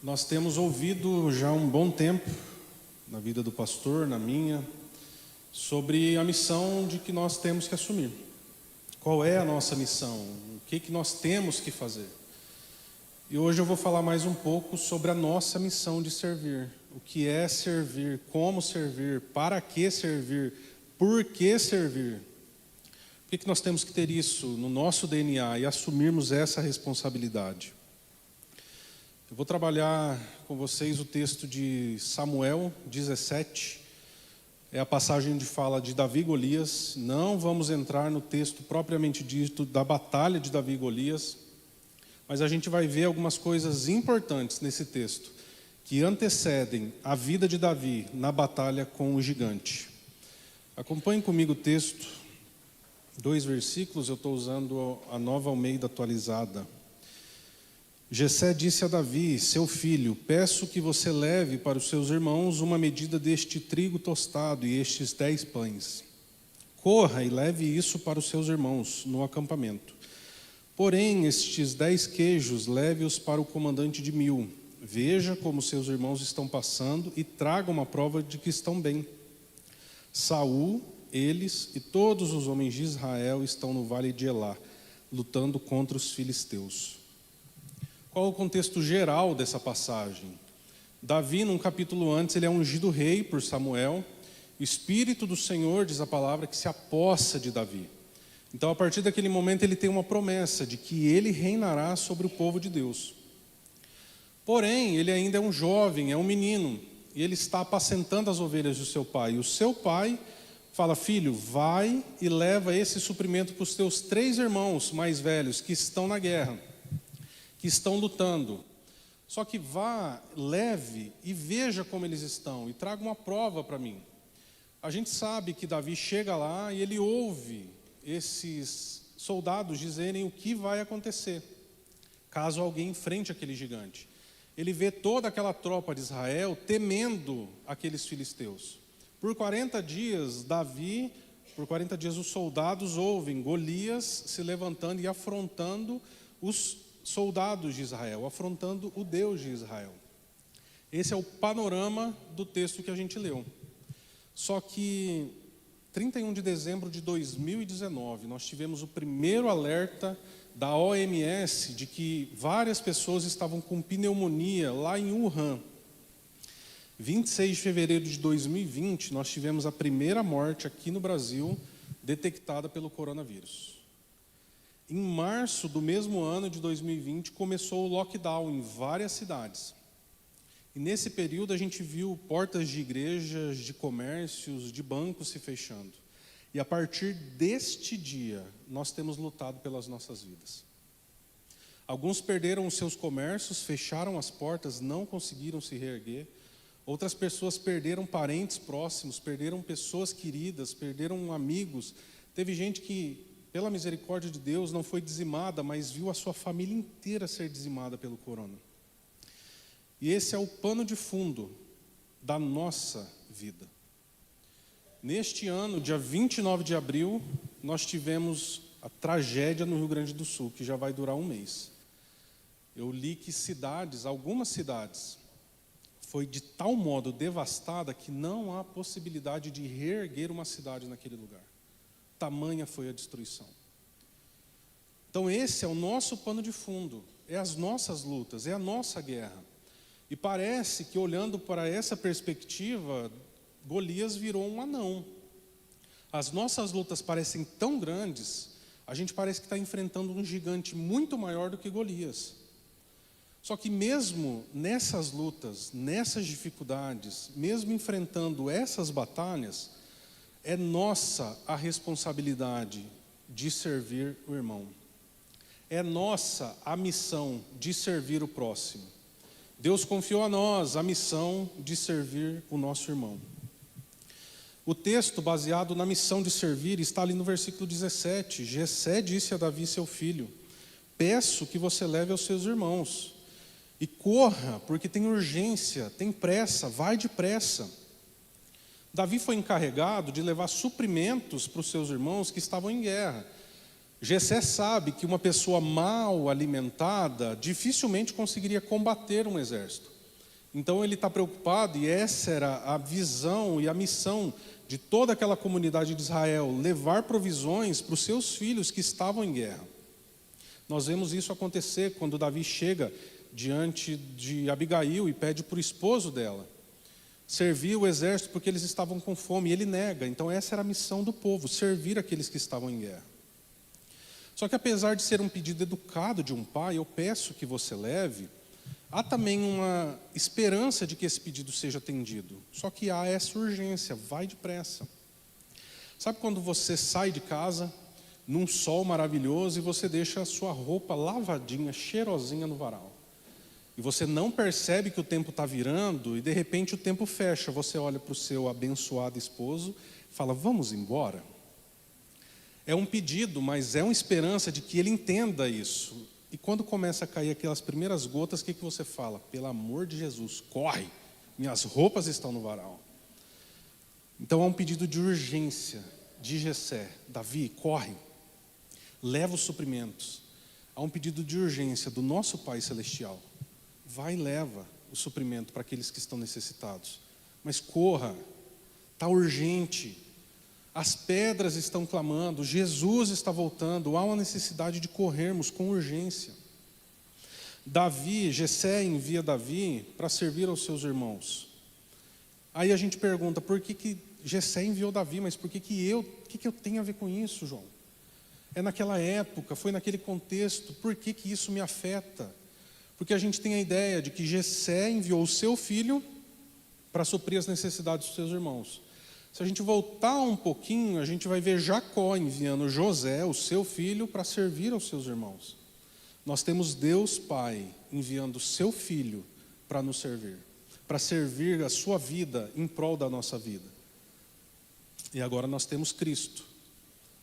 Nós temos ouvido já há um bom tempo, na vida do pastor, na minha, sobre a missão de que nós temos que assumir. Qual é a nossa missão? O que nós temos que fazer? E hoje eu vou falar mais um pouco sobre a nossa missão de servir. O que é servir, como servir, para que servir, por que servir. Por que nós temos que ter isso no nosso DNA e assumirmos essa responsabilidade? Eu vou trabalhar com vocês o texto de Samuel 17, é a passagem de fala de Davi e Golias. Não vamos entrar no texto propriamente dito da batalha de Davi e Golias, mas a gente vai ver algumas coisas importantes nesse texto, que antecedem a vida de Davi na batalha com o gigante. Acompanhem comigo o texto, 2 versículos, eu estou usando a Nova Almeida atualizada. Jessé disse a Davi, seu filho, peço que você leve para os seus irmãos uma medida deste trigo tostado e estes 10 pães. Corra e leve isso para os seus irmãos no acampamento. Porém, estes 10 queijos, leve-os para o comandante de 1000. Veja como seus irmãos estão passando e traga uma prova de que estão bem. Saul, eles e todos os homens de Israel estão no vale de Elá, lutando contra os filisteus. Qual é o contexto geral dessa passagem? Davi, num capítulo antes, ele é ungido rei por Samuel. O Espírito do Senhor, diz a palavra, que se apossa de Davi. Então, a partir daquele momento, ele tem uma promessa de que ele reinará sobre o povo de Deus. Porém, ele ainda é um jovem, é um menino, e ele está apacentando as ovelhas do seu pai. E o seu pai fala, filho, vai e leva esse suprimento para os teus 3 irmãos mais velhos que estão na guerra, que estão lutando. Só que vá, leve e veja como eles estão e traga uma prova para mim. A gente sabe que Davi chega lá e ele ouve esses soldados dizerem o que vai acontecer caso alguém enfrente aquele gigante. Ele vê toda aquela tropa de Israel temendo aqueles filisteus. Por 40 dias, por 40 dias os soldados ouvem Golias se levantando e afrontando os soldados de Israel, afrontando o Deus de Israel. Esse é o panorama do texto que a gente leu. Só que 31 de dezembro de 2019, nós tivemos o primeiro alerta da OMS de que várias pessoas estavam com pneumonia lá em Wuhan. 26 de fevereiro de 2020, nós tivemos a primeira morte aqui no Brasil detectada pelo coronavírus. Em março do mesmo ano de 2020, começou o lockdown em várias cidades. E nesse período a gente viu portas de igrejas, de comércios, de bancos se fechando. E a partir deste dia, nós temos lutado pelas nossas vidas. Alguns perderam os seus comércios, fecharam as portas, não conseguiram se reerguer. Outras pessoas perderam parentes próximos, perderam pessoas queridas, perderam amigos. Teve gente que, pela misericórdia de Deus, não foi dizimada, mas viu a sua família inteira ser dizimada pelo corona. E esse é o pano de fundo da nossa vida. Neste ano, dia 29 de abril, nós tivemos a tragédia no Rio Grande do Sul, que já vai durar um mês. Eu li que algumas cidades, foi de tal modo devastada que não há possibilidade de reerguer uma cidade naquele lugar. Tamanha foi a destruição. Então esse é o nosso pano de fundo, é as nossas lutas, é a nossa guerra. E parece que olhando para essa perspectiva, Golias virou um anão. As nossas lutas parecem tão grandes, a gente parece que está enfrentando um gigante muito maior do que Golias. Só que mesmo nessas lutas, nessas dificuldades, mesmo enfrentando essas batalhas, é nossa a responsabilidade de servir o irmão. É nossa a missão de servir o próximo. Deus confiou a nós a missão de servir o nosso irmão. O texto baseado na missão de servir está ali no versículo 17. Jessé disse a Davi, seu filho, peço que você leve aos seus irmãos e corra, porque tem urgência, tem pressa, vai depressa. Davi foi encarregado de levar suprimentos para os seus irmãos que estavam em guerra. Jessé sabe que uma pessoa mal alimentada dificilmente conseguiria combater um exército. Então ele está preocupado, e essa era a visão e a missão de toda aquela comunidade de Israel, levar provisões para os seus filhos que estavam em guerra. Nós vemos isso acontecer quando Davi chega diante de Abigail e pede para o esposo dela servir o exército porque eles estavam com fome, e ele nega. Então essa era a missão do povo, servir aqueles que estavam em guerra. Só que apesar de ser um pedido educado de um pai, eu peço que você leve, há também uma esperança de que esse pedido seja atendido. Só que há essa urgência, vai depressa. Sabe quando você sai de casa, num sol maravilhoso, e você deixa a sua roupa lavadinha, cheirosinha no varal? E você não percebe que o tempo está virando, e de repente o tempo fecha. Você olha para o seu abençoado esposo e fala, vamos embora? É um pedido, mas é uma esperança de que ele entenda isso. E quando começa a cair aquelas primeiras gotas, o que você fala? Pelo amor de Jesus, corre, minhas roupas estão no varal. Então há um pedido de urgência de Jessé. Davi, corre, leva os suprimentos. Há um pedido de urgência do nosso Pai Celestial. Vai e leva o suprimento para aqueles que estão necessitados. Mas corra, está urgente. As pedras estão clamando, Jesus está voltando, há uma necessidade de corrermos com urgência. Jessé envia Davi para servir aos seus irmãos. Aí a gente pergunta, por que Jessé enviou Davi, mas por que eu tenho a ver com isso, João? É naquela época, foi naquele contexto, por que isso me afeta? Porque a gente tem a ideia de que Jessé enviou o seu filho para suprir as necessidades dos seus irmãos. Se a gente voltar um pouquinho, a gente vai ver Jacó enviando José, o seu filho, para servir aos seus irmãos. Nós temos Deus Pai enviando o seu filho para nos servir, para servir a sua vida em prol da nossa vida. E agora nós temos Cristo,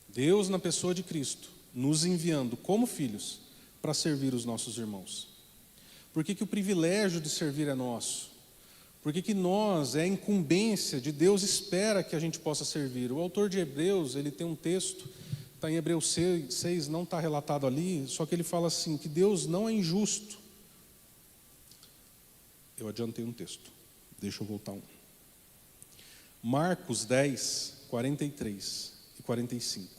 Deus na pessoa de Cristo, nos enviando como filhos para servir os nossos irmãos. Por que o privilégio de servir é nosso? Por que nós, é incumbência de Deus, espera que a gente possa servir? O autor de Hebreus, ele tem um texto, está em Hebreus 6, não está relatado ali, só que ele fala assim, que Deus não é injusto. Eu adiantei um texto, deixa eu voltar um. Marcos 10, 43 e 45.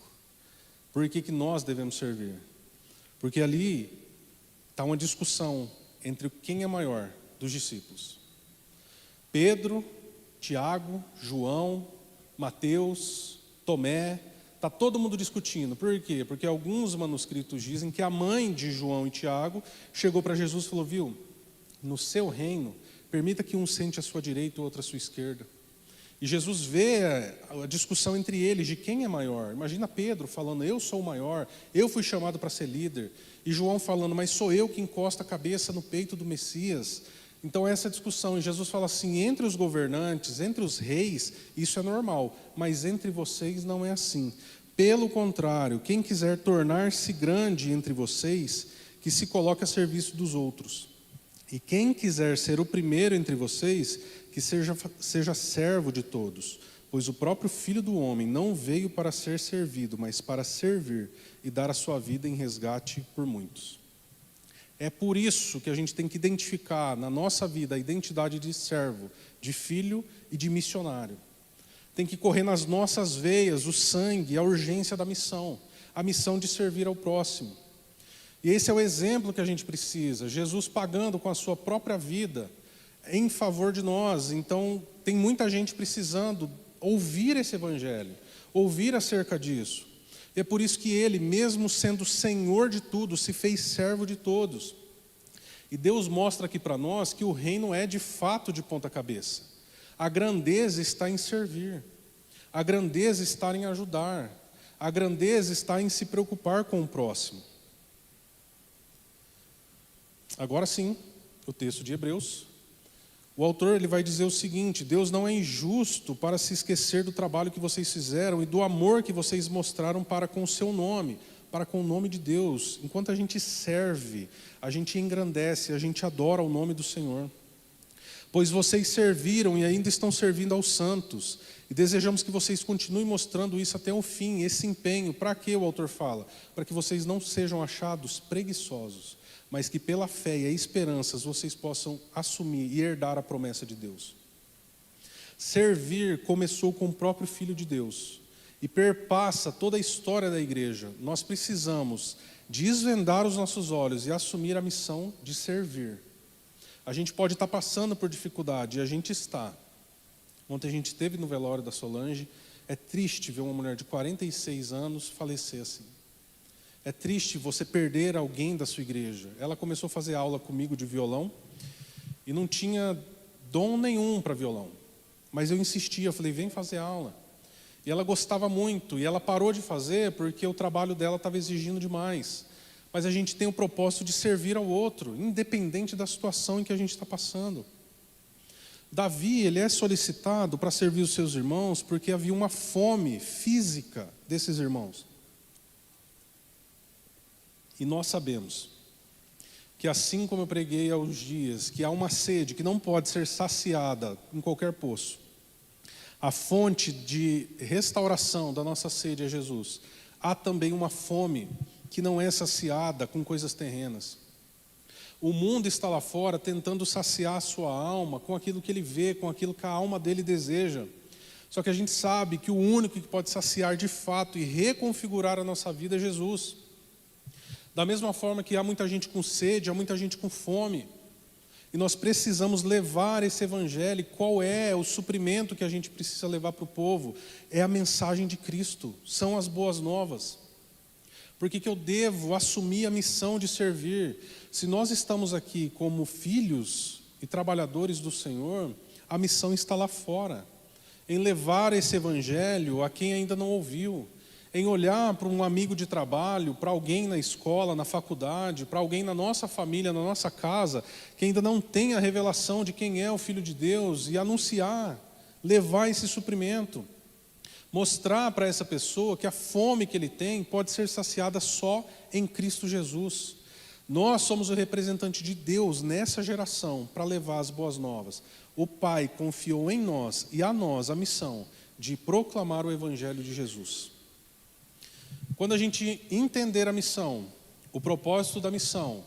Por que nós devemos servir? Porque ali está uma discussão entre quem é maior dos discípulos. Pedro, Tiago, João, Mateus, Tomé, está todo mundo discutindo. Por quê? Porque alguns manuscritos dizem que a mãe de João e Tiago chegou para Jesus e falou, viu, no seu reino, permita que um sente à sua direita e o outro à sua esquerda. E Jesus vê a discussão entre eles de quem é maior. Imagina Pedro falando, eu sou o maior, eu fui chamado para ser líder. E João falando, mas sou eu que encosto a cabeça no peito do Messias. Então essa discussão, e Jesus fala assim, entre os governantes, entre os reis, isso é normal, mas entre vocês não é assim. Pelo contrário, quem quiser tornar-se grande entre vocês, que se coloque a serviço dos outros. E quem quiser ser o primeiro entre vocês, que seja servo de todos. Pois o próprio Filho do Homem não veio para ser servido, mas para servir e dar a sua vida em resgate por muitos. É por isso que a gente tem que identificar na nossa vida a identidade de servo, de filho e de missionário. Tem que correr nas nossas veias o sangue, a urgência da missão, a missão de servir ao próximo. E esse é o exemplo que a gente precisa, Jesus pagando com a sua própria vida em favor de nós. Então tem muita gente precisando ouvir esse evangelho, ouvir acerca disso. E é por isso que ele, mesmo sendo Senhor de tudo, se fez servo de todos. E Deus mostra aqui para nós que o reino é de fato de ponta cabeça. A grandeza está em servir. A grandeza está em ajudar. A grandeza está em se preocupar com o próximo. Agora sim, o texto de Hebreus. O autor ele vai dizer o seguinte, Deus não é injusto para se esquecer do trabalho que vocês fizeram e do amor que vocês mostraram para com o seu nome, para com o nome de Deus. Enquanto a gente serve, a gente engrandece, a gente adora o nome do Senhor. Pois vocês serviram e ainda estão servindo aos santos. E desejamos que vocês continuem mostrando isso até o fim, esse empenho. Para que o autor fala? Para que vocês não sejam achados preguiçosos, mas que pela fé e a esperança vocês possam assumir e herdar a promessa de Deus. Servir começou com o próprio Filho de Deus e perpassa toda a história da igreja. Nós precisamos desvendar os nossos olhos e assumir a missão de servir. A gente pode estar passando por dificuldade, e a gente está. Ontem a gente esteve no velório da Solange. É triste ver uma mulher de 46 anos falecer assim. É triste você perder alguém da sua igreja. Ela começou a fazer aula comigo de violão e não tinha dom nenhum para violão. Mas eu insistia, eu falei, vem fazer aula. E ela gostava muito, e ela parou de fazer porque o trabalho dela estava exigindo demais. Mas a gente tem o propósito de servir ao outro, independente da situação em que a gente está passando. Davi, ele é solicitado para servir os seus irmãos porque havia uma fome física desses irmãos. E nós sabemos que assim como eu preguei há uns dias, que há uma sede que não pode ser saciada em qualquer poço, a fonte de restauração da nossa sede é Jesus. Há também uma fome que não é saciada com coisas terrenas. O mundo está lá fora tentando saciar a sua alma com aquilo que ele vê, com aquilo que a alma dele deseja. Só que a gente sabe que o único que pode saciar de fato e reconfigurar a nossa vida é Jesus. Da mesma forma que há muita gente com sede, há muita gente com fome. E nós precisamos levar esse evangelho. E qual é o suprimento que a gente precisa levar para o povo? É a mensagem de Cristo, são as boas novas. Por que eu devo assumir a missão de servir? Se nós estamos aqui como filhos e trabalhadores do Senhor, a missão está lá fora, em levar esse evangelho a quem ainda não ouviu, em olhar para um amigo de trabalho, para alguém na escola, na faculdade, para alguém na nossa família, na nossa casa, que ainda não tem a revelação de quem é o Filho de Deus, e anunciar, levar esse suprimento. Mostrar para essa pessoa que a fome que ele tem pode ser saciada só em Cristo Jesus. Nós somos o representante de Deus nessa geração para levar as boas novas. O Pai confiou em nós e a nós a missão de proclamar o Evangelho de Jesus. Quando a gente entender a missão, o propósito da missão,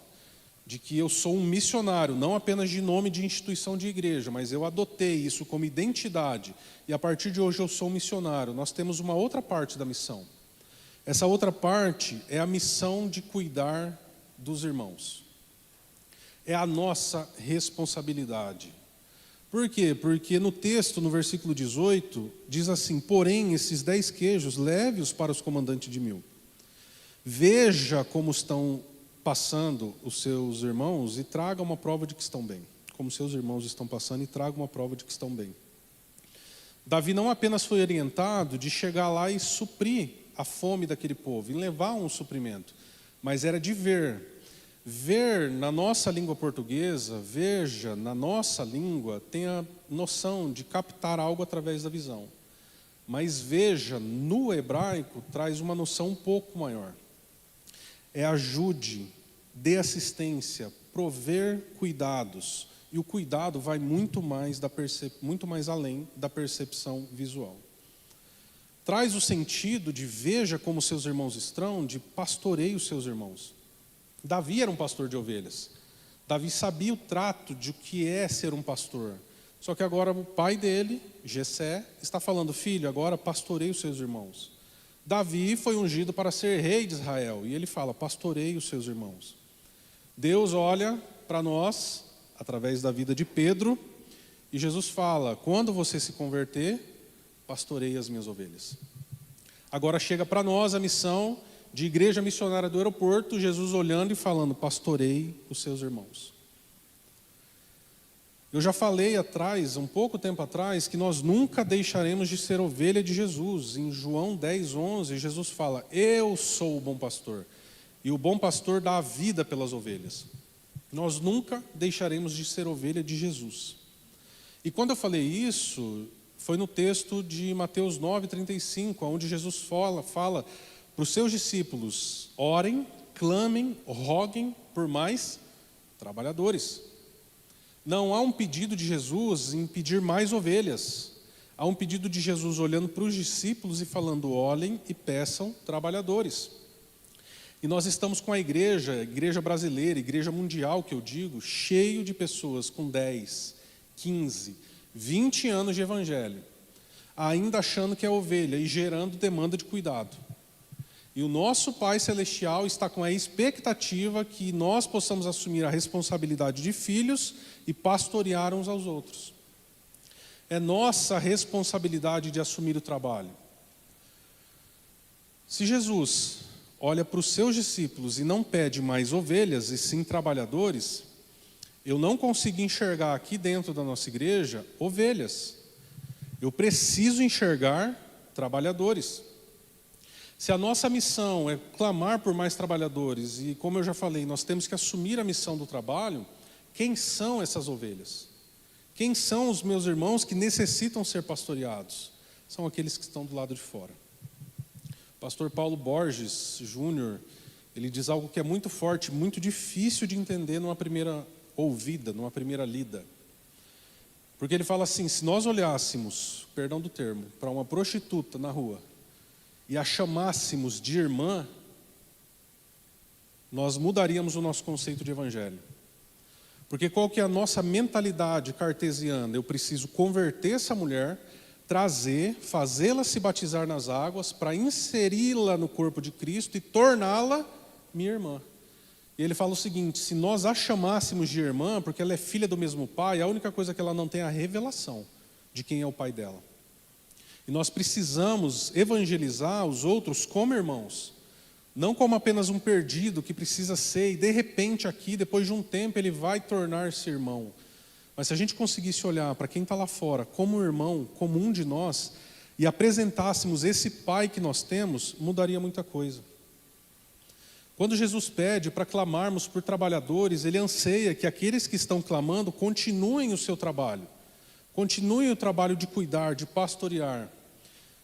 de que eu sou um missionário, não apenas de nome de instituição de igreja, mas eu adotei isso como identidade, e a partir de hoje eu sou um missionário, nós temos uma outra parte da missão. Essa outra parte é a missão de cuidar dos irmãos. É a nossa responsabilidade. Por quê? Porque no texto, no versículo 18, diz assim: porém, esses 10 queijos, leve-os para os comandantes de 1000. Veja como estão passando os seus irmãos e traga uma prova de que estão bem. Como seus irmãos estão passando e traga uma prova de que estão bem. Davi não apenas foi orientado de chegar lá e suprir a fome daquele povo, e levar um suprimento, mas era de ver. Ver na nossa língua portuguesa, veja na nossa língua, tem a noção de captar algo através da visão. Mas veja, no hebraico, traz uma noção um pouco maior. É ajude, dê assistência, prover cuidados. E o cuidado vai muito mais além da percepção visual. Traz o sentido de veja como seus irmãos estão, de pastoreie os seus irmãos. Davi era um pastor de ovelhas. Davi sabia o trato de o que é ser um pastor. Só que agora o pai dele, Jessé, está falando: filho, agora pastoreie os seus irmãos. Davi foi ungido para ser rei de Israel, e ele fala: pastoreie os seus irmãos. Deus olha para nós, através da vida de Pedro, e Jesus fala: quando você se converter, pastoreie as minhas ovelhas. Agora chega para nós a missão de igreja missionária do aeroporto, Jesus olhando e falando: pastoreie os seus irmãos. Eu já falei um pouco tempo atrás, que nós nunca deixaremos de ser ovelha de Jesus. Em João 10:11, Jesus fala: eu sou o bom pastor, e o bom pastor dá a vida pelas ovelhas. Nós nunca deixaremos de ser ovelha de Jesus. E quando eu falei isso, foi no texto de Mateus 9:35, onde Jesus fala para os seus discípulos: orem, clamem, roguem por mais trabalhadores. Não há um pedido de Jesus em pedir mais ovelhas. Há um pedido de Jesus olhando para os discípulos e falando: olhem e peçam trabalhadores. E nós estamos com a igreja brasileira, igreja mundial que eu digo, cheio de pessoas com 10, 15, 20 anos de evangelho, ainda achando que é ovelha e gerando demanda de cuidado. E o nosso Pai Celestial está com a expectativa que nós possamos assumir a responsabilidade de filhos e pastorear uns aos outros. É nossa responsabilidade de assumir o trabalho. Se Jesus olha para os seus discípulos e não pede mais ovelhas, e sim trabalhadores, eu não consigo enxergar aqui dentro da nossa igreja ovelhas. Eu preciso enxergar trabalhadores. Se a nossa missão é clamar por mais trabalhadores, e como eu já falei, nós temos que assumir a missão do trabalho, quem são essas ovelhas? Quem são os meus irmãos que necessitam ser pastoreados? São aqueles que estão do lado de fora. O pastor Paulo Borges Júnior, ele diz algo que é muito forte, muito difícil de entender numa primeira ouvida, numa primeira lida. Porque ele fala assim, se nós olhássemos, perdão do termo, para uma prostituta na rua e a chamássemos de irmã, nós mudaríamos o nosso conceito de evangelho. Porque qual que é a nossa mentalidade cartesiana? Eu preciso converter essa mulher, trazer, fazê-la se batizar nas águas, para inseri-la no corpo de Cristo e torná-la minha irmã. E ele fala o seguinte, se nós a chamássemos de irmã, porque ela é filha do mesmo pai, a única coisa que ela não tem é a revelação de quem é o pai dela. E nós precisamos evangelizar os outros como irmãos, não como apenas um perdido que precisa ser, e de repente aqui, depois de um tempo, ele vai tornar-se irmão. Mas se a gente conseguisse olhar para quem está lá fora como um irmão, como um de nós, e apresentássemos esse pai que nós temos, mudaria muita coisa. Quando Jesus pede para clamarmos por trabalhadores, ele anseia que aqueles que estão clamando continuem o seu trabalho. Continuem o trabalho de cuidar, de pastorear.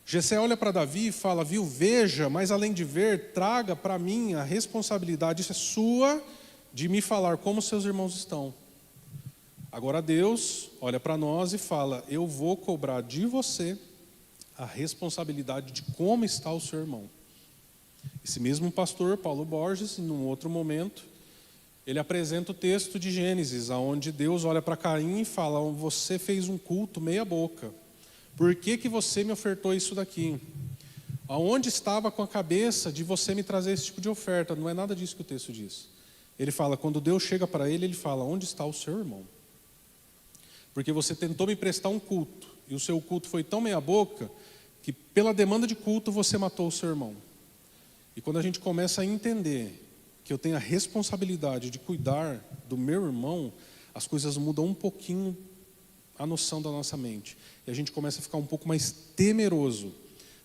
Jessé olha para Davi e fala, viu, veja, mas além de ver, traga para mim a responsabilidade, isso é sua, de me falar como seus irmãos estão. Agora Deus olha para nós e fala, eu vou cobrar de você a responsabilidade de como está o seu irmão. Esse mesmo pastor, Paulo Borges, num outro momento, ele apresenta o texto de Gênesis, onde Deus olha para Caim e fala, você fez um culto meia boca. Por que você me ofertou isso daqui? Aonde estava com a cabeça de você me trazer esse tipo de oferta? Não é nada disso que o texto diz. Ele fala, quando Deus chega para ele, ele fala, onde está o seu irmão? Porque você tentou me prestar um culto, e o seu culto foi tão meia boca, que pela demanda de culto você matou o seu irmão. E quando a gente começa a entender que eu tenho a responsabilidade de cuidar do meu irmão, as coisas mudam um pouquinho a noção da nossa mente. E a gente começa a ficar um pouco mais temeroso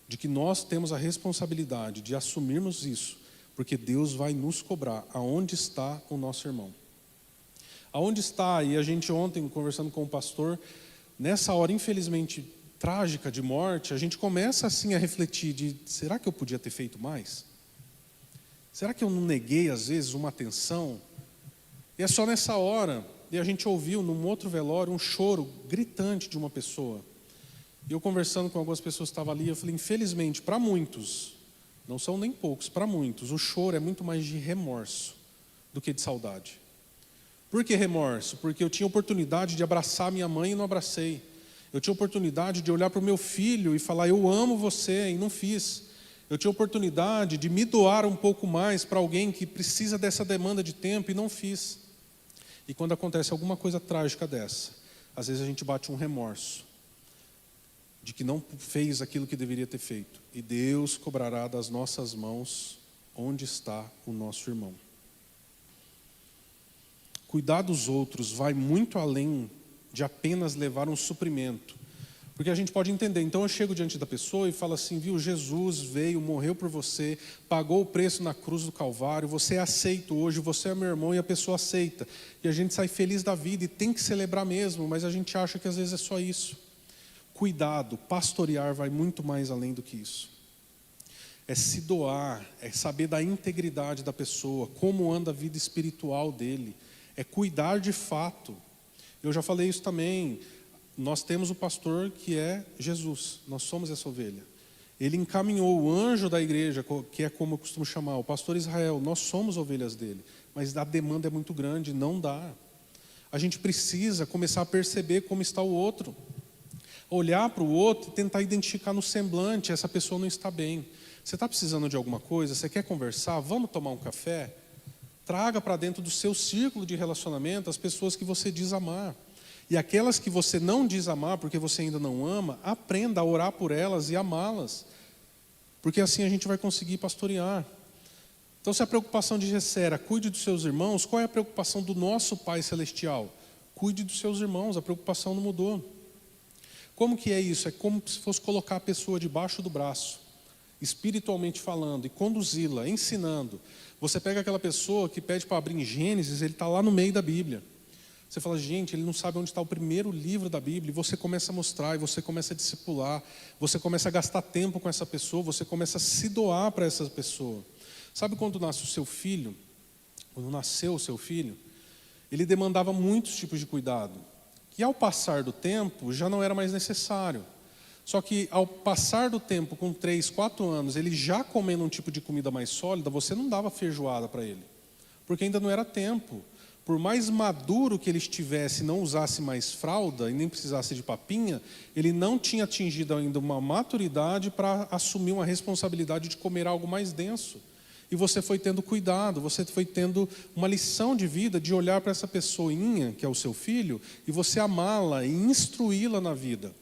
de que nós temos a responsabilidade de assumirmos isso, porque Deus vai nos cobrar aonde está o nosso irmão. Aonde está, e a gente ontem conversando com o pastor, nessa hora infelizmente trágica de morte, a gente começa assim a refletir de, será que eu podia ter feito mais? Será que eu não neguei às vezes uma atenção? E é só nessa hora, e a gente ouviu num outro velório um choro gritante de uma pessoa. E eu conversando com algumas pessoas que estavam ali, eu falei, infelizmente, para muitos, não são nem poucos, para muitos, o choro é muito mais de remorso do que de saudade. Por que remorso? Porque eu tinha oportunidade de abraçar minha mãe e não abracei. Eu tinha oportunidade de olhar para o meu filho e falar, eu amo você, e não fiz. Eu tinha oportunidade de me doar um pouco mais para alguém que precisa dessa demanda de tempo e não fiz. E quando acontece alguma coisa trágica dessa, às vezes a gente bate um remorso de que não fez aquilo que deveria ter feito. E Deus cobrará das nossas mãos onde está o nosso irmão. Cuidar dos outros vai muito além de apenas levar um suprimento. Porque a gente pode entender, então eu chego diante da pessoa e falo assim, viu, Jesus veio, morreu por você, pagou o preço na cruz do Calvário, você é aceito hoje, você é meu irmão, e a pessoa aceita. E a gente sai feliz da vida e tem que celebrar mesmo, mas a gente acha que às vezes é só isso. Cuidado, pastorear vai muito mais além do que isso. É se doar, é saber da integridade da pessoa, como anda a vida espiritual dele, é cuidar de fato. Eu já falei isso também. Nós temos o pastor que é Jesus, nós somos essa ovelha. Ele encaminhou o anjo da igreja, que é como eu costumo chamar, o pastor Israel. Nós somos ovelhas dele, mas a demanda é muito grande, não dá. A gente precisa começar a perceber como está o outro. Olhar para o outro e tentar identificar no semblante, essa pessoa não está bem. Você está precisando de alguma coisa? Você quer conversar? Vamos tomar um café? Traga para dentro do seu círculo de relacionamento as pessoas que você diz amar. E aquelas que você não diz amar porque você ainda não ama, aprenda a orar por elas e amá-las. Porque assim a gente vai conseguir pastorear. Então, se a preocupação de Jessé era cuide dos seus irmãos, qual é a preocupação do nosso Pai Celestial? Cuide dos seus irmãos, a preocupação não mudou. Como que é isso? É como se fosse colocar a pessoa debaixo do braço, espiritualmente falando, e conduzi-la, ensinando. Você pega aquela pessoa que pede para abrir em Gênesis, ele está lá no meio da Bíblia. Você fala, gente, ele não sabe onde está o primeiro livro da Bíblia, e você começa a mostrar, e você começa a discipular, você começa a gastar tempo com essa pessoa, você começa a se doar para essa pessoa. Sabe quando nasce o seu filho? Quando nasceu o seu filho, ele demandava muitos tipos de cuidado. E ao passar do tempo, já não era mais necessário. Só que ao passar do tempo, com 3, 4 anos, ele já comendo um tipo de comida mais sólida, você não dava feijoada para ele. Porque ainda não era tempo. Por mais maduro que ele estivesse, não usasse mais fralda e nem precisasse de papinha, ele não tinha atingido ainda uma maturidade para assumir uma responsabilidade de comer algo mais denso. E você foi tendo cuidado, você foi tendo uma lição de vida de olhar para essa pessoinha, que é o seu filho, e você amá-la e instruí-la na vida.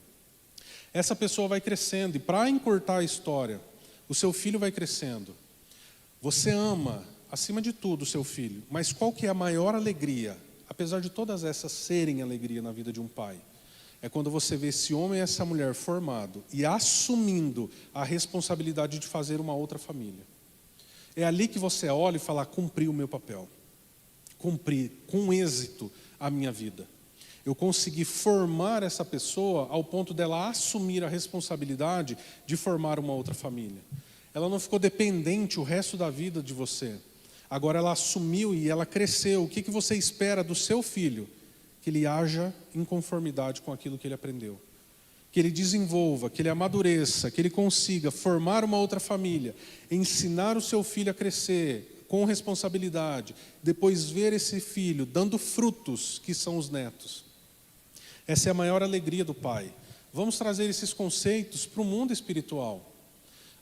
Essa pessoa vai crescendo, e para encurtar a história, o seu filho vai crescendo. Você ama, acima de tudo, o seu filho, mas qual que é a maior alegria, apesar de todas essas serem alegria na vida de um pai? É quando você vê esse homem e essa mulher formado e assumindo a responsabilidade de fazer uma outra família. É ali que você olha e fala, cumpri o meu papel. Cumpri com êxito a minha vida. Eu consegui formar essa pessoa ao ponto dela assumir a responsabilidade de formar uma outra família. Ela não ficou dependente o resto da vida de você. Agora ela assumiu e ela cresceu. O que você espera do seu filho? Que ele haja em conformidade com aquilo que ele aprendeu. Que ele desenvolva, que ele amadureça, que ele consiga formar uma outra família, ensinar o seu filho a crescer com responsabilidade, depois ver esse filho dando frutos que são os netos. Essa é a maior alegria do pai. Vamos trazer esses conceitos para o mundo espiritual.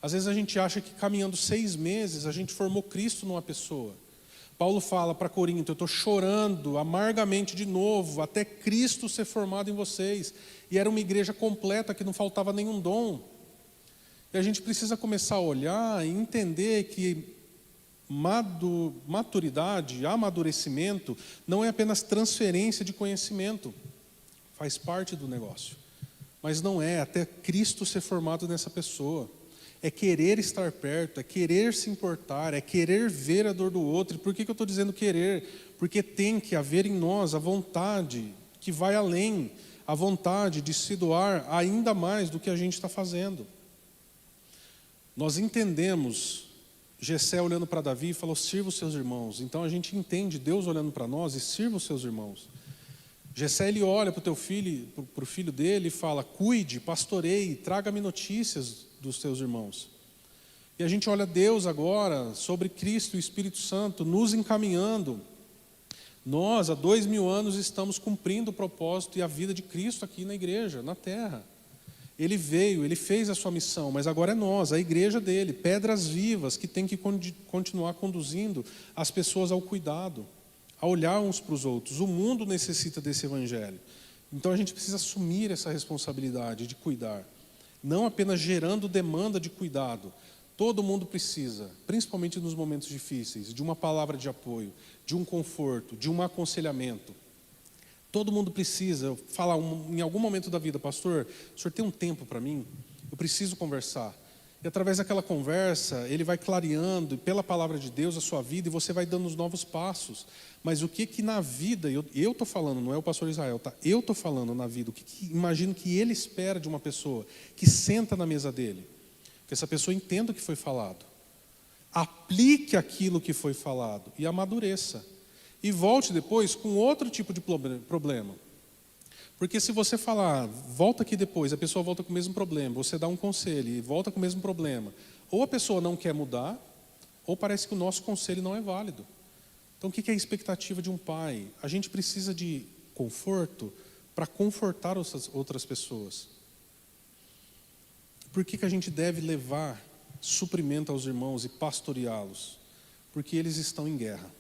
Às vezes a gente acha que caminhando 6 meses a gente formou Cristo numa pessoa. Paulo fala para Corinto, eu estou chorando amargamente de novo, até Cristo ser formado em vocês. E era uma igreja completa, que não faltava nenhum dom. E a gente precisa começar a olhar e entender que maturidade, amadurecimento, não é apenas transferência de conhecimento. Faz parte do negócio. Mas não é até Cristo ser formado nessa pessoa. É querer estar perto, é querer se importar, é querer ver a dor do outro. E por que eu estou dizendo querer? Porque tem que haver em nós a vontade que vai além, a vontade de se doar ainda mais do que a gente está fazendo. Nós entendemos Jessé olhando para Davi e falou, sirva os seus irmãos. Então a gente entende Deus olhando para nós e sirva os seus irmãos. Jessé, ele olha para o filho dele e fala, cuide, pastoreie, traga-me notícias dos teus irmãos. E a gente olha Deus agora, sobre Cristo e o Espírito Santo, nos encaminhando. Nós, há 2000 anos, estamos cumprindo o propósito e a vida de Cristo aqui na igreja, na terra. Ele veio, ele fez a sua missão, mas agora é nós, a igreja dele, pedras vivas que tem que continuar conduzindo as pessoas ao cuidado, a olhar uns para os outros. O mundo necessita desse evangelho. Então a gente precisa assumir essa responsabilidade de cuidar. Não apenas gerando demanda de cuidado. Todo mundo precisa, principalmente nos momentos difíceis, de uma palavra de apoio, de um conforto, de um aconselhamento. Todo mundo precisa falar em algum momento da vida, pastor, o senhor tem um tempo para mim? Eu preciso conversar. E através daquela conversa, ele vai clareando, pela palavra de Deus, a sua vida, e você vai dando os novos passos. Mas o que na vida, eu estou falando, não é o pastor Israel, tá? Eu estou falando na vida, imagino que ele espera de uma pessoa que senta na mesa dele. Que essa pessoa entenda o que foi falado. Aplique aquilo que foi falado e amadureça. E volte depois com outro tipo de problema. Porque se você falar, volta aqui depois, a pessoa volta com o mesmo problema, você dá um conselho e volta com o mesmo problema, ou a pessoa não quer mudar, ou parece que o nosso conselho não é válido. Então o que é a expectativa de um pai? A gente precisa de conforto para confortar outras pessoas. Por que a gente deve levar suprimento aos irmãos e pastoreá-los? Porque eles estão em guerra.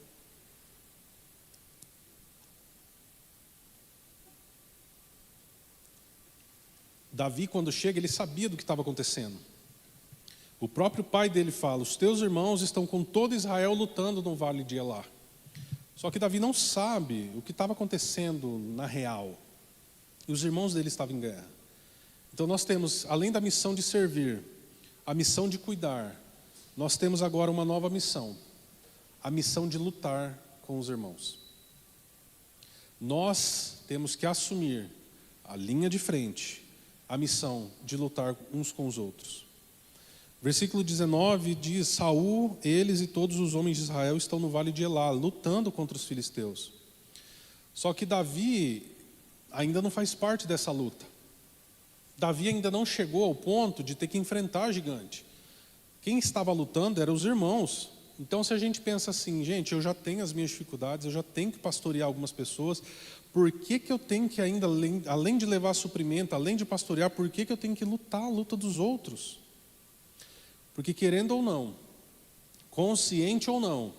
Davi, quando chega, ele sabia do que estava acontecendo. O próprio pai dele fala, os teus irmãos estão com todo Israel lutando no vale de Elá. Só que Davi não sabe o que estava acontecendo na real. E os irmãos dele estavam em guerra. Então nós temos, além da missão de servir, a missão de cuidar, nós temos agora uma nova missão. A missão de lutar com os irmãos. Nós temos que assumir a linha de frente, a missão de lutar uns com os outros. Versículo 19 diz, Saul, eles e todos os homens de Israel estão no vale de Elá, lutando contra os filisteus. Só que Davi ainda não faz parte dessa luta. Davi ainda não chegou ao ponto de ter que enfrentar gigante. Quem estava lutando eram os irmãos. Então se a gente pensa assim, gente, eu já tenho as minhas dificuldades, eu já tenho que pastorear algumas pessoas, por que eu tenho que ainda, além de levar suprimento, além de pastorear, por que eu tenho que lutar a luta dos outros? Porque querendo ou não, consciente ou não,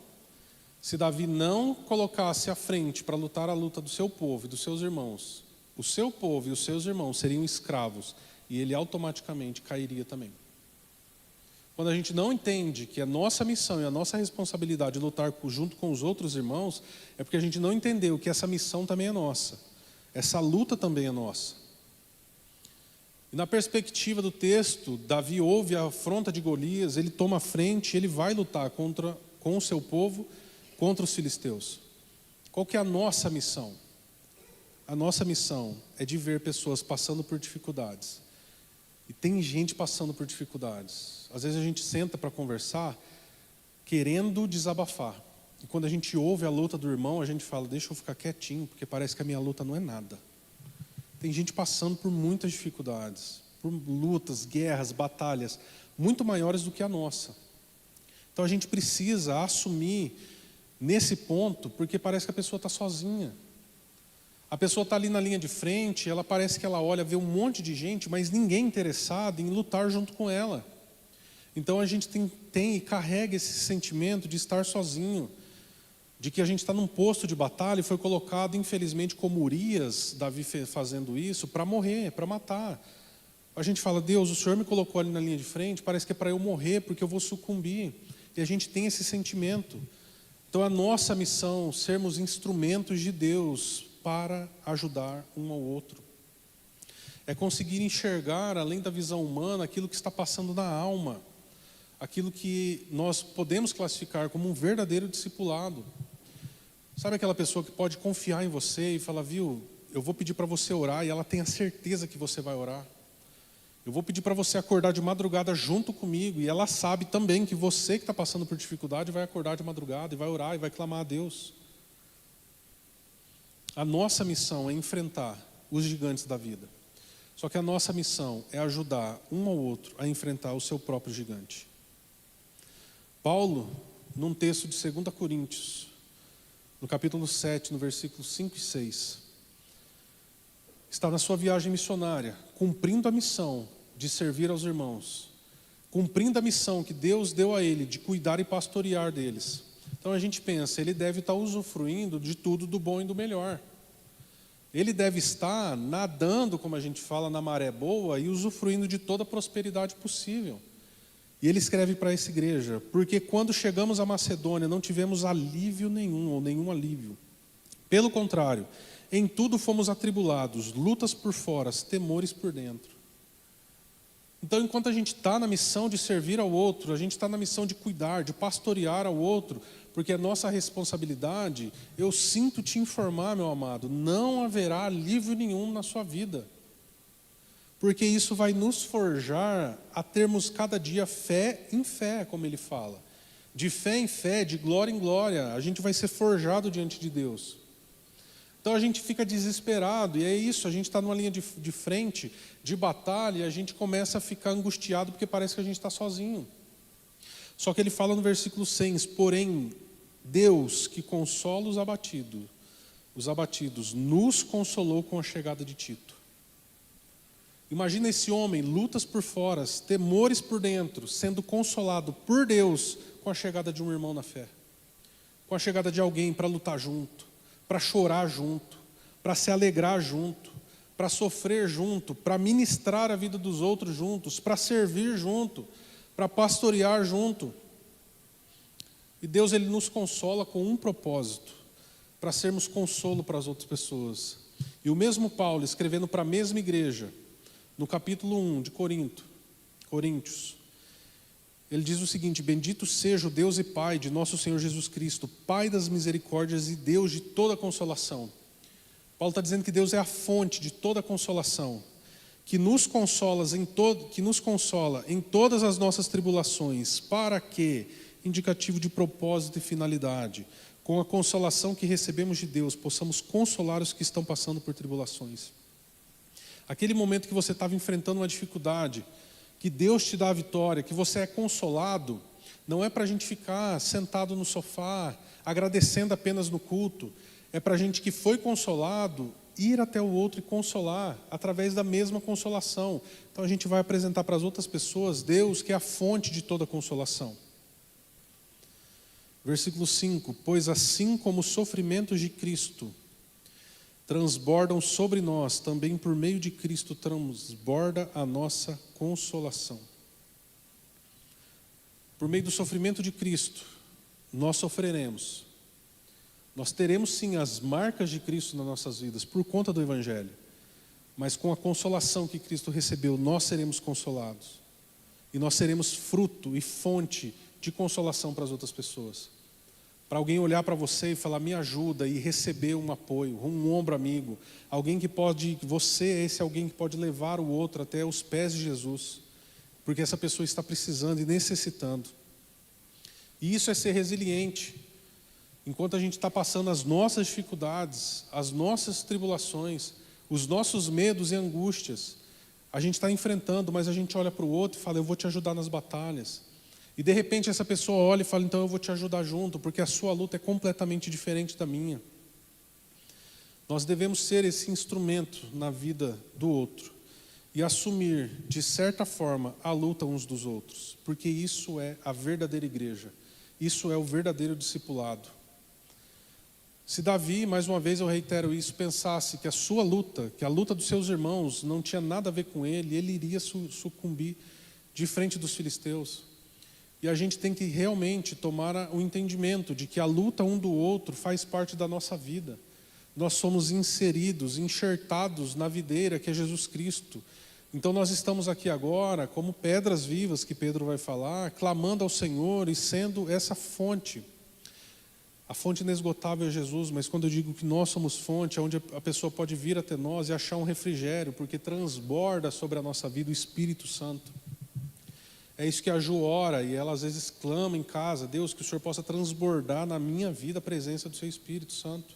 se Davi não colocasse à frente para lutar a luta do seu povo e dos seus irmãos, o seu povo e os seus irmãos seriam escravos e ele automaticamente cairia também. Quando a gente não entende que a nossa missão e a nossa responsabilidade de lutar junto com os outros irmãos, é porque a gente não entendeu que essa missão também é nossa. Essa luta também é nossa. E na perspectiva do texto, Davi ouve a afronta de Golias, ele toma a frente, ele vai lutar com o seu povo contra os filisteus. Qual que é a nossa missão? A nossa missão é de ver pessoas passando por dificuldades. E tem gente passando por dificuldades. Às vezes a gente senta para conversar, querendo desabafar. E quando a gente ouve a luta do irmão, a gente fala, deixa eu ficar quietinho, porque parece que a minha luta não é nada. Tem gente passando por muitas dificuldades, por lutas, guerras, batalhas, muito maiores do que a nossa. Então a gente precisa assumir nesse ponto, porque parece que a pessoa está sozinha. A pessoa está ali na linha de frente, ela parece que ela olha, vê um monte de gente, mas ninguém interessado em lutar junto com ela. Então a gente tem e carrega esse sentimento de estar sozinho, de que a gente está num posto de batalha e foi colocado, infelizmente, como Urias, Davi fazendo isso, para morrer, para matar. A gente fala, Deus, o Senhor me colocou ali na linha de frente, parece que é para eu morrer, porque eu vou sucumbir. E a gente tem esse sentimento. Então a nossa missão, sermos instrumentos de Deus para ajudar um ao outro. É conseguir enxergar, além da visão humana, aquilo que está passando na alma. Aquilo que nós podemos classificar como um verdadeiro discipulado. Sabe aquela pessoa que pode confiar em você e falar, viu, eu vou pedir para você orar e ela tem a certeza que você vai orar. Eu vou pedir para você acordar de madrugada junto comigo e ela sabe também que você que está passando por dificuldade vai acordar de madrugada e vai orar e vai clamar a Deus. A nossa missão é enfrentar os gigantes da vida. Só que a nossa missão é ajudar um ao outro a enfrentar o seu próprio gigante. Paulo, num texto de 2 Coríntios, no capítulo 7, no versículo 5 e 6, está na sua viagem missionária, cumprindo a missão de servir aos irmãos, cumprindo a missão que Deus deu a ele de cuidar e pastorear deles. Então a gente pensa, ele deve estar usufruindo de tudo do bom e do melhor. Ele deve estar nadando, como a gente fala, na maré boa e usufruindo de toda a prosperidade possível. E ele escreve para essa igreja, porque quando chegamos à Macedônia não tivemos alívio nenhum, ou nenhum alívio. Pelo contrário, em tudo fomos atribulados, lutas por fora, temores por dentro. Então, enquanto a gente está na missão de servir ao outro, a gente está na missão de cuidar, de pastorear ao outro, porque é nossa responsabilidade, eu sinto te informar, meu amado, não haverá alívio nenhum na sua vida. Porque isso vai nos forjar a termos cada dia fé em fé, como ele fala. De fé em fé, de glória em glória, a gente vai ser forjado diante de Deus. Então a gente fica desesperado, e é isso, a gente está numa linha de frente, de batalha, e a gente começa a ficar angustiado porque parece que a gente está sozinho. Só que ele fala no versículo 6, porém, Deus que consola os abatidos, nos consolou com a chegada de Tito. Imagina esse homem, lutas por fora, temores por dentro, sendo consolado por Deus com a chegada de um irmão na fé. Com a chegada de alguém para lutar junto, para chorar junto, para se alegrar junto, para sofrer junto, para ministrar a vida dos outros juntos, para servir junto, para pastorear junto. E Deus, Ele nos consola com um propósito, para sermos consolo para as outras pessoas. E o mesmo Paulo, escrevendo para a mesma igreja, no capítulo 1 de Coríntios, ele diz o seguinte: bendito seja o Deus e Pai de nosso Senhor Jesus Cristo, Pai das misericórdias e Deus de toda consolação. Paulo está dizendo que Deus é a fonte de toda consolação, que nos consola em todas as nossas tribulações, para que, indicativo de propósito e finalidade, com a consolação que recebemos de Deus, possamos consolar os que estão passando por tribulações. Aquele momento que você estava enfrentando uma dificuldade, que Deus te dá a vitória, que você é consolado, não é para a gente ficar sentado no sofá, agradecendo apenas no culto. É para a gente que foi consolado, ir até o outro e consolar, através da mesma consolação. Então a gente vai apresentar para as outras pessoas Deus, que é a fonte de toda consolação. Versículo 5, pois assim como os sofrimentos de Cristo transbordam sobre nós, também por meio de Cristo transborda a nossa consolação. Por meio do sofrimento de Cristo, nós sofreremos. Nós teremos sim as marcas de Cristo nas nossas vidas, por conta do Evangelho. Mas com a consolação que Cristo recebeu, nós seremos consolados. E nós seremos fruto e fonte de consolação para as outras pessoas. Para alguém olhar para você e falar, me ajuda, e receber um apoio, um ombro amigo. Alguém que pode, você é esse alguém que pode levar o outro até os pés de Jesus. Porque essa pessoa está precisando e necessitando. E isso é ser resiliente. Enquanto a gente está passando as nossas dificuldades, as nossas tribulações, os nossos medos e angústias, a gente está enfrentando, mas a gente olha para o outro e fala, eu vou te ajudar nas batalhas. E de repente essa pessoa olha e fala, então eu vou te ajudar junto, porque a sua luta é completamente diferente da minha. Nós devemos ser esse instrumento na vida do outro e assumir, de certa forma, a luta uns dos outros, porque isso é a verdadeira igreja, isso é o verdadeiro discipulado. Se Davi, mais uma vez eu reitero isso, pensasse que a sua luta, que a luta dos seus irmãos não tinha nada a ver com ele iria sucumbir de frente dos filisteus. E a gente tem que realmente tomar o entendimento de que a luta um do outro faz parte da nossa vida. Nós somos inseridos, enxertados na videira que é Jesus Cristo. Então nós estamos aqui agora como pedras vivas, que Pedro vai falar, clamando ao Senhor e sendo essa fonte. A fonte inesgotável é Jesus, mas quando eu digo que nós somos fonte, é onde a pessoa pode vir até nós e achar um refrigério, porque transborda sobre a nossa vida o Espírito Santo. É isso que a Ju ora, e ela às vezes clama em casa, Deus, que o Senhor possa transbordar na minha vida a presença do Seu Espírito Santo.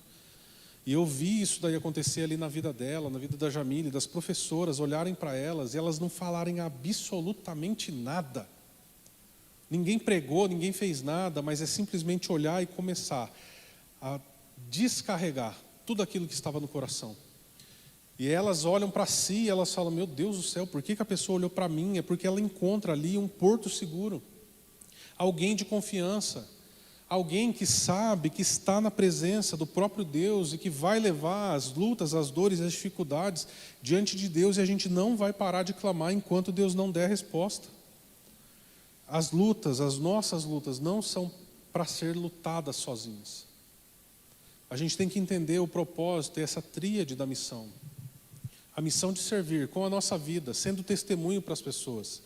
E eu vi isso daí acontecer ali na vida dela, na vida da Jamile, das professoras olharem para elas e elas não falarem absolutamente nada. Ninguém pregou, ninguém fez nada, mas é simplesmente olhar e começar a descarregar tudo aquilo que estava no coração. E elas olham para si e elas falam, meu Deus do céu, por que a pessoa olhou para mim? É porque ela encontra ali um porto seguro. Alguém de confiança. Alguém que sabe que está na presença do próprio Deus e que vai levar as lutas, as dores, as dificuldades diante de Deus, e a gente não vai parar de clamar enquanto Deus não der a resposta. As lutas, as nossas lutas, não são para ser lutadas sozinhas. A gente tem que entender o propósito e essa tríade da missão. A missão de servir com a nossa vida, sendo testemunho para as pessoas.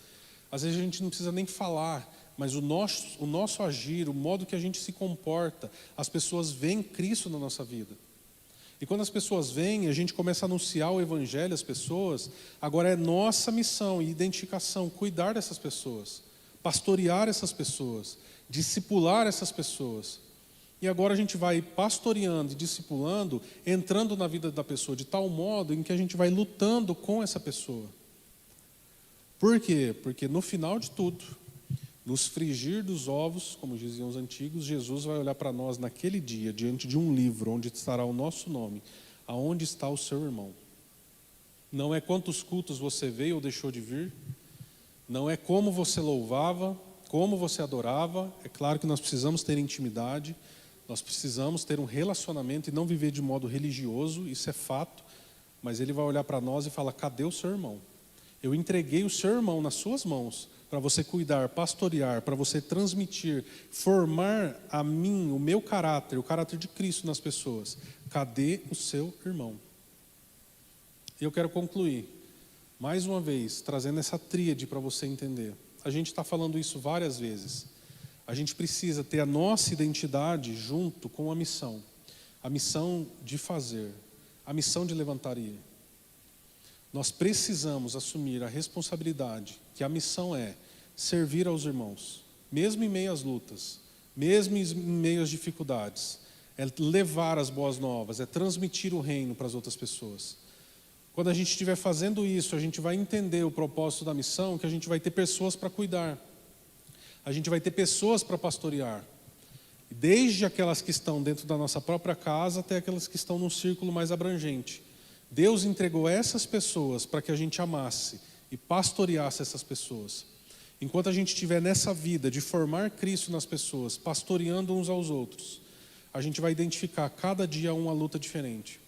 Às vezes a gente não precisa nem falar, mas o nosso agir, o modo que a gente se comporta, as pessoas veem Cristo na nossa vida. E quando as pessoas vêm, a gente começa a anunciar o Evangelho às pessoas, agora é nossa missão e identificação, cuidar dessas pessoas, pastorear essas pessoas, discipular essas pessoas. E agora a gente vai pastoreando e discipulando, entrando na vida da pessoa de tal modo em que a gente vai lutando com essa pessoa. Por quê? Porque no final de tudo, nos frigir dos ovos, como diziam os antigos, Jesus vai olhar para nós naquele dia, diante de um livro onde estará o nosso nome, aonde está o seu irmão. Não é quantos cultos você veio ou deixou de vir, não é como você louvava, como você adorava. É claro que nós precisamos ter intimidade, nós precisamos ter um relacionamento e não viver de modo religioso, isso é fato, mas ele vai olhar para nós e falar: cadê o seu irmão? Eu entreguei o seu irmão nas suas mãos, para você cuidar, pastorear, para você transmitir, formar a mim, o meu caráter, o caráter de Cristo nas pessoas. Cadê o seu irmão? E eu quero concluir, mais uma vez, trazendo essa tríade para você entender. A gente está falando isso várias vezes. A gente precisa ter a nossa identidade junto com a missão de fazer, a missão de levantar e ir. Nós precisamos assumir a responsabilidade que a missão é servir aos irmãos, mesmo em meio às lutas, mesmo em meio às dificuldades. É levar as boas novas, é transmitir o reino para as outras pessoas. Quando a gente estiver fazendo isso, a gente vai entender o propósito da missão, que a gente vai ter pessoas para cuidar. A gente vai ter pessoas para pastorear. Desde aquelas que estão dentro da nossa própria casa até aquelas que estão num círculo mais abrangente. Deus entregou essas pessoas para que a gente amasse e pastoreasse essas pessoas. Enquanto a gente estiver nessa vida de formar Cristo nas pessoas, pastoreando uns aos outros, a gente vai identificar cada dia uma luta diferente.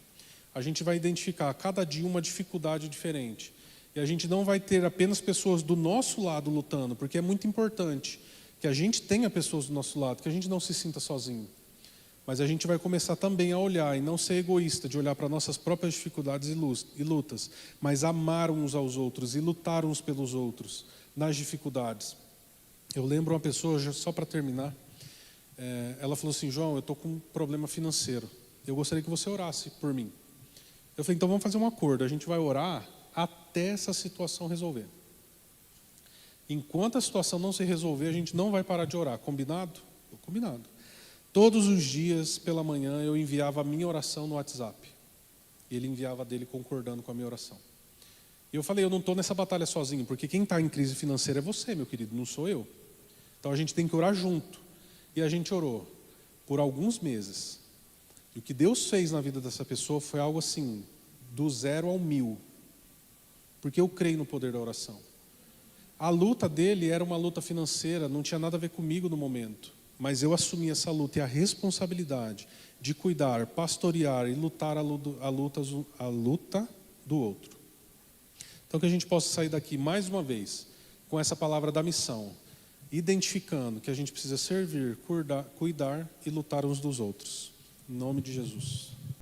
A gente vai identificar cada dia uma dificuldade diferente. E a gente não vai ter apenas pessoas do nosso lado lutando, porque é muito importante que a gente tenha pessoas do nosso lado, que a gente não se sinta sozinho. Mas a gente vai começar também a olhar e não ser egoísta, de olhar para nossas próprias dificuldades e lutas, mas amar uns aos outros e lutar uns pelos outros nas dificuldades. Eu lembro uma pessoa, só para terminar, ela falou assim: João, eu estou com um problema financeiro, eu gostaria que você orasse por mim. Eu falei: então vamos fazer um acordo, a gente vai orar até essa situação resolver. Enquanto a situação não se resolver, a gente não vai parar de orar, combinado? Combinado. Todos os dias, pela manhã, eu enviava a minha oração no WhatsApp. E ele enviava a dele concordando com a minha oração. E eu falei: eu não estou nessa batalha sozinho, porque quem está em crise financeira é você, meu querido, não sou eu. Então a gente tem que orar junto. E a gente orou por alguns meses. E o que Deus fez na vida dessa pessoa foi algo assim, do 0 ao 1000. Porque eu creio no poder da oração. A luta dele era uma luta financeira, não tinha nada a ver comigo no momento. Mas eu assumi essa luta e a responsabilidade de cuidar, pastorear e lutar a luta do outro. Então que a gente possa sair daqui mais uma vez com essa palavra da missão, identificando que a gente precisa servir, cuidar e lutar uns dos outros. Em nome de Jesus.